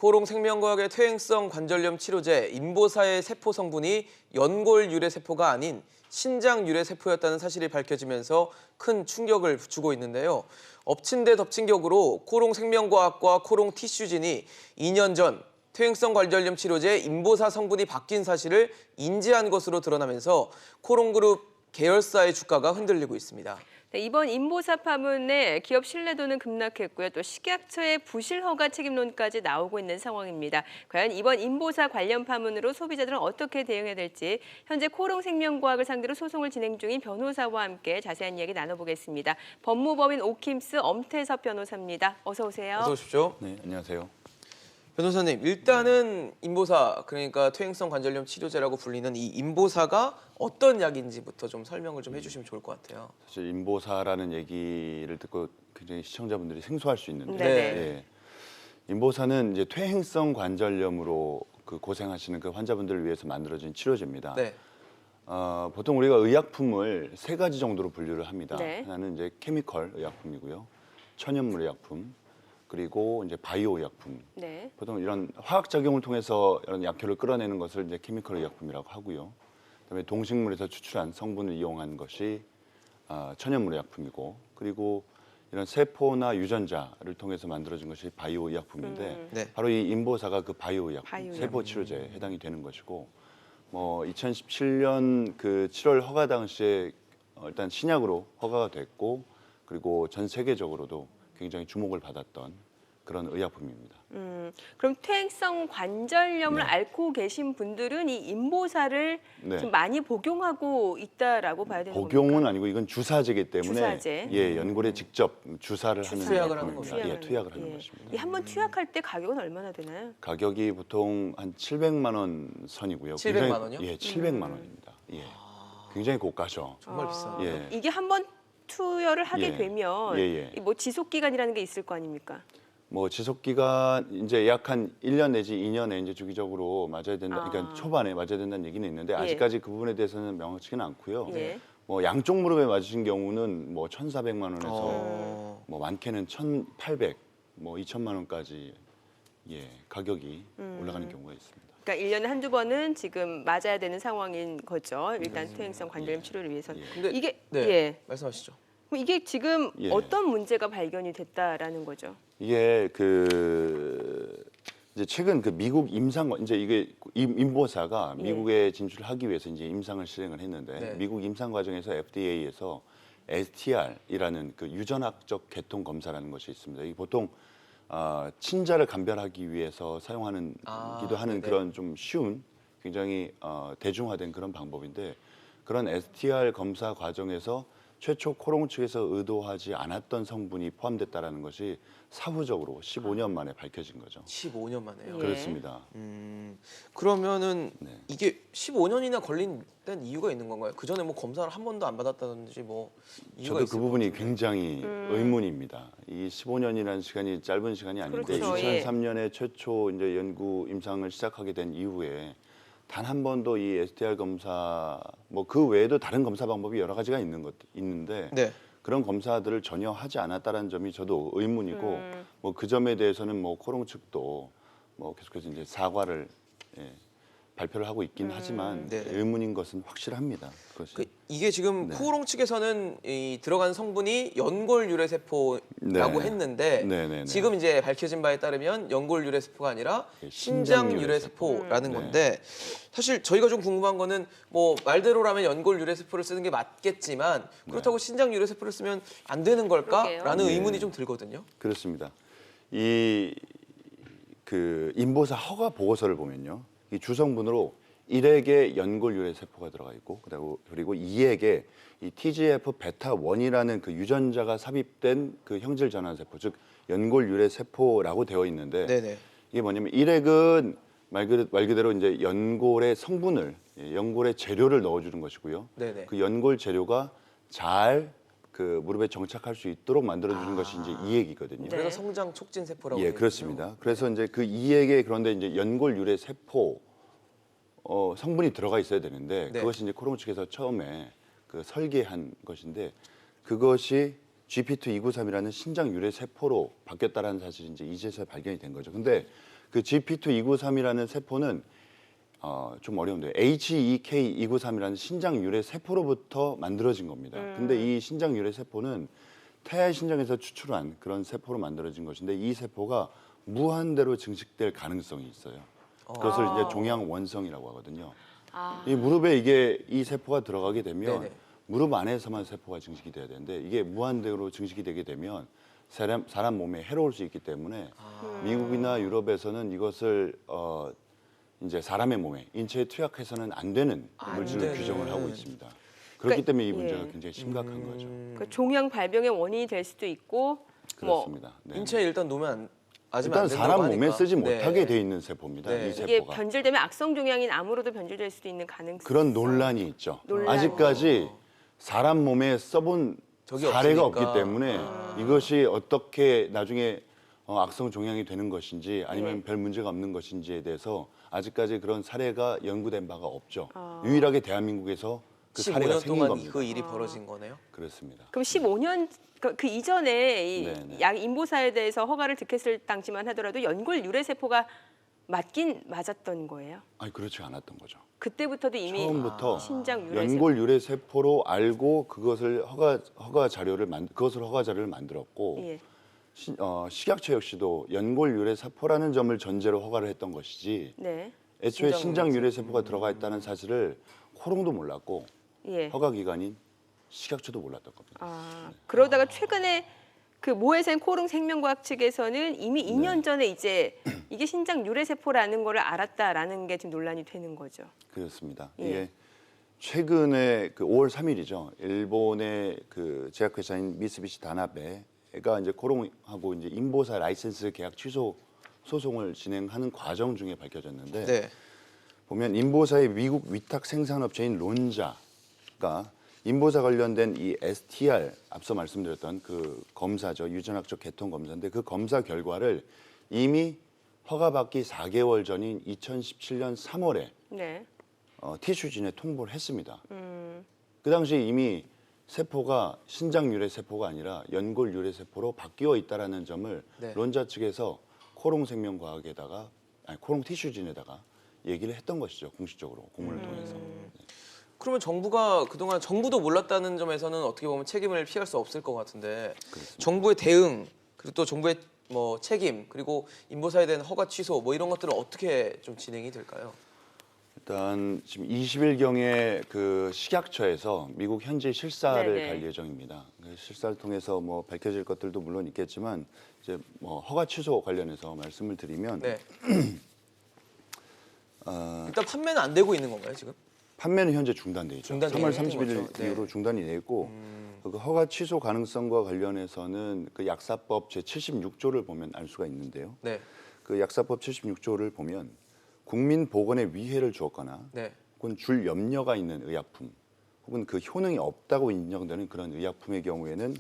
코오롱 생명과학의 퇴행성 관절염 치료제 인보사의 세포 성분이 연골 유래 세포가 아닌 신장 유래 세포였다는 사실이 밝혀지면서 큰 충격을 주고 있는데요. 엎친 데 덮친 격으로 코오롱 생명과학과 코오롱 티슈진이 2년 전 퇴행성 관절염 치료제 인보사 성분이 바뀐 사실을 인지한 것으로 드러나면서 코오롱그룹 계열사의 주가가 흔들리고 있습니다. 네, 이번 인보사 파문에 기업 신뢰도는 급락했고요. 또 식약처의 부실 허가 책임론까지 나오고 있는 상황입니다. 과연 이번 인보사 관련 파문으로 소비자들은 어떻게 대응해야 될지 현재 코오롱 생명과학을 상대로 소송을 진행 중인 변호사와 함께 자세한 이야기 나눠보겠습니다. 법무법인 오킴스 엄태섭 변호사입니다. 어서 오세요. 어서 오십시오. 네, 안녕하세요. 변호사님, 일단은 인보사, 그러니까 퇴행성 관절염 치료제라고 불리는 이 인보사가 어떤 약인지부터 좀 설명을 좀 해주시면 좋을 것 같아요. 사실 인보사라는 얘기를 듣고 굉장히 시청자분들이 생소할 수 있는데, 네. 예. 인보사는 이제 퇴행성 관절염으로 고생하시는 그 환자분들을 위해서 만들어진 치료제입니다. 네. 보통 우리가 의약품을 세 가지 정도로 분류를 합니다. 네. 하나는 이제 케미컬 의약품이고요, 천연물 의약품, 그리고 이제 바이오 의약품. 네. 보통 이런 화학 작용을 통해서 이런 약효를 끌어내는 것을 이제 케미컬 의약품이라고 하고요. 그다음에 동식물에서 추출한 성분을 이용한 것이 천연물 의약품이고, 그리고 이런 세포나 유전자를 통해서 만들어진 것이 바이오 의약품인데, 네. 바로 이 인보사가 그 바이오 의약품, 바이오 세포 치료제에 해당이 되는 것이고, 뭐 2017년 그 7월 허가 당시에 일단 신약으로 허가가 됐고, 그리고 전 세계적으로도 굉장히 주목을 받았던 그런 의약품입니다. 그럼 퇴행성 관절염을 네. 앓고 계신 분들은 이 인보사를 네. 좀 많이 복용하고 있다라고 봐야 되는 복용은 겁니까? 아니고 이건 주사제이기 때문에 주사제. 예, 연골에 직접 주사를 하는 투약을 하는 제품입니다. 거죠. 예, 투약을 하는 것입니다. 이 한번 투약할 때 가격은 얼마나 되나요? 가격이 보통 한 700만 원 선이고요. 700만 원이요? 예, 700만 원입니다. 예. 굉장히 고가죠. 정말 비싸네요. 예. 이게 한번 투여를 하게 예. 되면 예, 예. 뭐 지속 기간이라는 게 있을 거 아닙니까? 뭐 지속 기간 이제 약 한 1년 내지 2년에 이제 주기적으로 맞아야 된다. 그러니까 초반에 맞아야 된다는 얘기는 있는데 아직까지 그 부분에 대해서는 명확치는 않고요. 예. 뭐 양쪽 무릎에 맞으신 경우는 뭐 1,400만 원에서 뭐 많게는 1,800, 뭐 2,000만 원까지 예, 가격이 올라가는 경우가 있습니다. 그러니까 1년에 한두 번은 지금 맞아야 되는 상황인 거죠. 일단 퇴행성 관절염 치료를 위해서는. 예. 이게 네. 예. 말씀하시죠. 그럼 이게 지금 예. 어떤 문제가 발견이 됐다라는 거죠? 이게 이제 최근 그 미국 임상 이제 이게 인보사가 예. 미국에 진출하기 위해서 이제 임상을 실행을 했는데 네. 미국 임상 과정에서 FDA에서 STR이라는 그 유전학적 계통 검사라는 것이 있습니다. 이 보통 친자를 감별하기 위해서 사용하는 기도 하는 네네. 그런 좀 쉬운 굉장히 대중화된 그런 방법인데, 그런 STR 검사 과정에서 최초 코오롱 측에서 의도하지 않았던 성분이 포함됐다라는 것이 사후적으로 15년 만에 밝혀진 거죠. 15년 만에요. 예. 그렇습니다. 그러면은 네. 이게 15년이나 걸린 데는 이유가 있는 건가요? 그 전에 뭐 검사를 한 번도 안 받았다든지 뭐 이유가 저도 있을 그 부분이 것 같은데. 굉장히 의문입니다. 이 15년이라는 시간이 짧은 시간이 아닌데 그렇죠. 예. 2003년에 최초 이제 연구 임상을 시작하게 된 이후에 단 한 번도 이 STR 검사 뭐 그 외에도 다른 검사 방법이 여러 가지가 있는데 네. 그런 검사들을 전혀 하지 않았다는 점이 저도 의문이고 뭐 그 점에 대해서는 뭐 코오롱 측도 뭐 계속해서 이제 사과를 예, 발표를 하고 있긴 하지만 네. 의문인 것은 확실합니다. 그것이. 이게 지금 네. 코오롱 측에서는 이 들어간 성분이 연골 유래 세포라고 네. 했는데 네네네. 지금 이제 밝혀진 바에 따르면 연골 유래 세포가 아니라 예, 신장 신장 유래 유래 세포라는 네. 건데, 사실 저희가 좀 궁금한 거는 뭐 말대로라면 연골 유래 세포를 쓰는 게 맞겠지만 그렇다고 신장 유래 세포를 쓰면 안 되는 걸까라는 그러게요. 의문이 좀 들거든요. 그렇습니다. 그 인보사 허가 보고서를 보면요, 이 주성분으로 1액의 연골 유래 세포가 들어가 있고, 그리고 2액에 이 TGF 베타 1이라는 그 유전자가 삽입된 그 형질 전환 세포, 즉 연골 유래 세포라고 되어 있는데, 네네. 이게 뭐냐면 1액은 말 그대로 이제 연골의 성분을, 연골의 재료를 넣어주는 것이고요. 네네. 그 연골 재료가 잘 그 무릎에 정착할 수 있도록 만들어주는 것이 이제 2액이거든요. 네. 그래서 성장 촉진 세포라고. 예, 되어 있죠. 그렇습니다. 그래서 이제 그 2액에 그런데 이제 연골 유래 세포 성분이 들어가 있어야 되는데 네. 그것이 이제 코오롱 측에서 처음에 그 설계한 것인데, 그것이 GP2-293이라는 신장 유래 세포로 바뀌었다라는 사실이 이제 이제서야 발견이 된 거죠. 근데 그 GP2-293이라는 세포는 좀 어려운데요. HEK293이라는 신장 유래 세포로부터 만들어진 겁니다. 근데 이 신장 유래 세포는 태아의 신장에서 추출한 그런 세포로 만들어진 것인데 이 세포가 무한대로 증식될 가능성이 있어요. 그것을 이제 종양 원성이라고 하거든요. 이 무릎에 이 세포가 들어가게 되면 네네. 무릎 안에서만 세포가 증식이 돼야 되는데 이게 무한대로 증식이 되게 되면 사람 몸에 해로울 수 있기 때문에 미국이나 유럽에서는 이것을 이제 사람의 몸에 인체에 투약해서는 안 되는 물질로 되는. 규정을 하고 있습니다. 그렇기 그러니까, 때문에 이 문제가 예. 굉장히 심각한 거죠. 그 종양 발병의 원인이 될 수도 있고 뭐 그렇습니다. 네. 인체에 일단 놓으면 아직 일단 안 된다고 사람 몸에 하니까. 쓰지 네. 못하게 돼 있는 세포입니다. 네. 이 이게 세포가. 변질되면 악성 종양인 암으로도 변질될 수도 있는 가능성. 그런 논란이 있죠. 논란이. 아직까지 사람 몸에 써본 적이 사례가 없으니까. 없기 때문에 이것이 어떻게 나중에 악성 종양이 되는 것인지 아니면 네. 별 문제가 없는 것인지에 대해서 아직까지 그런 사례가 연구된 바가 없죠. 유일하게 대한민국에서 그 사례가 15년 생긴 동안 겁니다. 그 일이 벌어진 거네요. 그렇습니다. 그럼 15년 그 이전에 이 네네. 약 인보사에 대해서 허가를 득했을 당시만 하더라도 연골 유래 세포가 맞긴 맞았던 거예요. 아니 그렇지 않았던 거죠. 그때부터도 이미 처음부터 신장 유래 연골 유래 세포로 알고 그것을 허가 자료를 만들었고 예. 식약처 역시도 연골 유래 세포라는 점을 전제로 허가를 했던 것이지 네. 애초에 신장 신장 유래 세포가 들어가 있다는 사실을 코롱도 몰랐고 예. 허가 기관인 식약처도 몰랐던 겁니다. 그러다가 최근에 그 모해생 코릉 생명과학 측에서는 이미 네. 2년 전에 이제 이게 신장 유래 세포라는 거를 알았다라는 게 지금 논란이 되는 거죠. 그렇습니다. 예. 이게 최근에 그 5월 3일이죠. 일본의 그 제약회사인 미쓰비시 다나베가 이제 코롱하고 이제 인보사 라이센스 계약 취소 소송을 진행하는 과정 중에 밝혀졌는데 네. 보면 인보사의 미국 위탁 생산업체인 론자가 인보사 관련된 이 STR 앞서 말씀드렸던 그 검사죠. 유전학적 계통 검사인데 그 검사 결과를 이미 허가받기 4개월 전인 2017년 3월에 네. 티슈진에 통보를 했습니다. 그 당시 이미 세포가 신장 유래 세포가 아니라 연골 유래 세포로 바뀌어 있다라는 점을 네. 론자 측에서 코롱 생명과학에다가 코롱 티슈진에다가 얘기를 했던 것이죠. 공식적으로 공문을 통해서. 그러면 정부가 그동안 정부도 몰랐다는 점에서는 어떻게 보면 책임을 피할 수 없을 것 같은데 정부의 대응 그리고 또 정부의 뭐 책임 그리고 인보사에 대한 허가 취소 뭐 이런 것들은 어떻게 좀 진행이 될까요? 일단 지금 20일경에 그 식약처에서 미국 현지 실사를 네네. 갈 예정입니다. 그 실사를 통해서 뭐 밝혀질 것들도 물론 있겠지만 이제 뭐 허가 취소 관련해서 말씀을 드리면 네. 일단 판매는 안 되고 있는 건가요 지금? 판매는 현재 중단돼 있죠. 중단돼 3월 있는 31일 거죠. 네. 이후로 중단이 돼 있고 그 허가 취소 가능성과 관련해서는 그 약사법 제 76조를 보면 알 수가 있는데요. 네. 그 약사법 76조를 보면 국민 보건에 위해를 주었거나 네. 혹은 줄 염려가 있는 의약품 혹은 그 효능이 없다고 인정되는 그런 의약품의 경우에는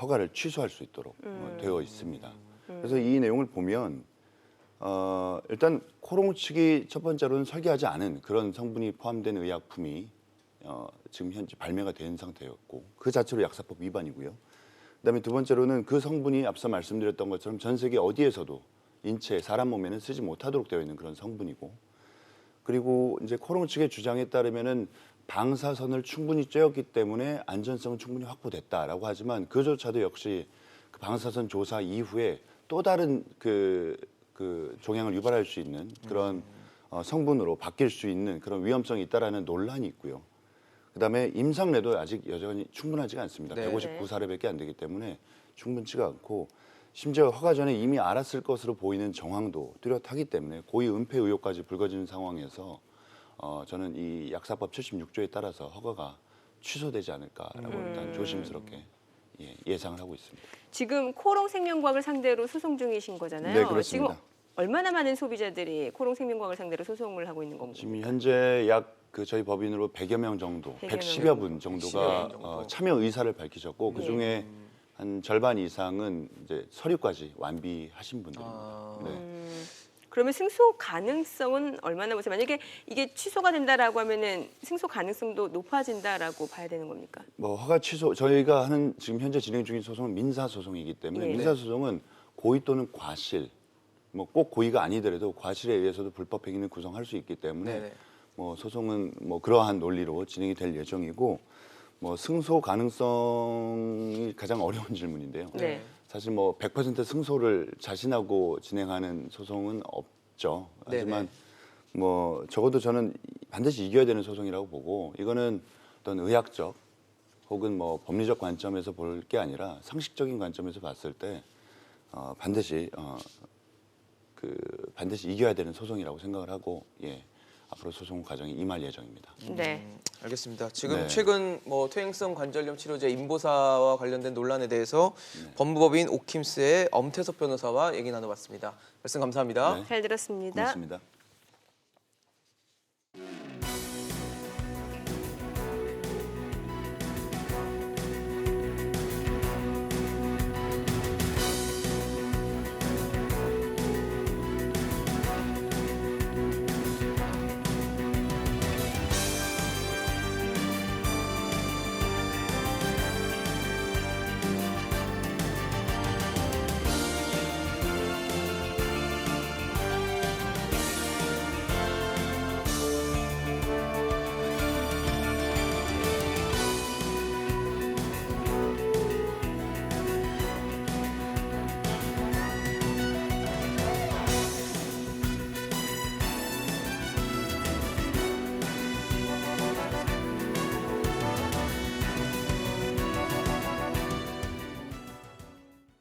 허가를 취소할 수 있도록 되어 있습니다. 그래서 이 내용을 보면 일단 코롱 측이 첫 번째로는 설계하지 않은 그런 성분이 포함된 의약품이 지금 현재 발매가 된 상태였고 그 자체로 약사법 위반이고요. 그다음에 두 번째로는 그 성분이 앞서 말씀드렸던 것처럼 전 세계 어디에서도 인체 사람 몸에는 쓰지 못하도록 되어 있는 그런 성분이고 그리고 이제 코롱 측의 주장에 따르면은 방사선을 충분히 쬐었기 때문에 안전성은 충분히 확보됐다라고 하지만 그조차도 역시 그 방사선 조사 이후에 또 다른 그 종양을 유발할 수 있는 그런 성분으로 바뀔 수 있는 그런 위험성이 있다라는 논란이 있고요. 그다음에 임상례도 아직 여전히 충분하지가 않습니다. 네. 159사례밖에 안 되기 때문에 충분치가 않고 심지어 허가 전에 이미 알았을 것으로 보이는 정황도 뚜렷하기 때문에 고의 은폐 의혹까지 불거지는 상황에서 저는 이 약사법 76조에 따라서 허가가 취소되지 않을까라고 일단 조심스럽게 예상을 하고 있습니다. 지금 코롱 생명과학을 상대로 소송 중이신 거잖아요. 네, 그렇습니다. 지금 얼마나 많은 소비자들이 코롱 생명과학을 상대로 소송을 하고 있는 건가요? 지금 현재 약 그 저희 법인으로 100여 명 정도, 100여 110여 분 정도가 110여 명 정도. 참여 의사를 밝히셨고 그 중에 한 절반 이상은 이제 서류까지 완비하신 분들입니다. 아. 네. 그러면 승소 가능성은 얼마나 보세요? 만약에 이게 취소가 된다라고 하면은 승소 가능성도 높아진다라고 봐야 되는 겁니까? 뭐 허가 취소 저희가 하는 지금 현재 진행 중인 소송은 민사 소송이기 때문에 네. 민사 소송은 고의 또는 과실 뭐 꼭 고의가 아니더라도 과실에 의해서도 불법 행위는 구성할 수 있기 때문에 네네. 뭐 소송은 뭐 그러한 논리로 진행이 될 예정이고 뭐 승소 가능성이 가장 어려운 질문인데요. 네. 사실 뭐 100% 승소를 자신하고 진행하는 소송은 없죠. 하지만 뭐 적어도 저는 반드시 이겨야 되는 소송이라고 보고 이거는 어떤 의학적 혹은 뭐 법리적 관점에서 볼 게 아니라 상식적인 관점에서 봤을 때 반드시 반드시 이겨야 되는 소송이라고 생각을 하고 앞으로 소송 과정이 임할 예정입니다. 네. 알겠습니다. 지금 네. 최근 뭐 퇴행성 관절염 치료제 인보사와 관련된 논란에 대해서 법무법인 오킴스의 엄태석 변호사와 얘기 나눠봤습니다. 말씀 감사합니다. 네. 잘 들었습니다. 고맙습니다.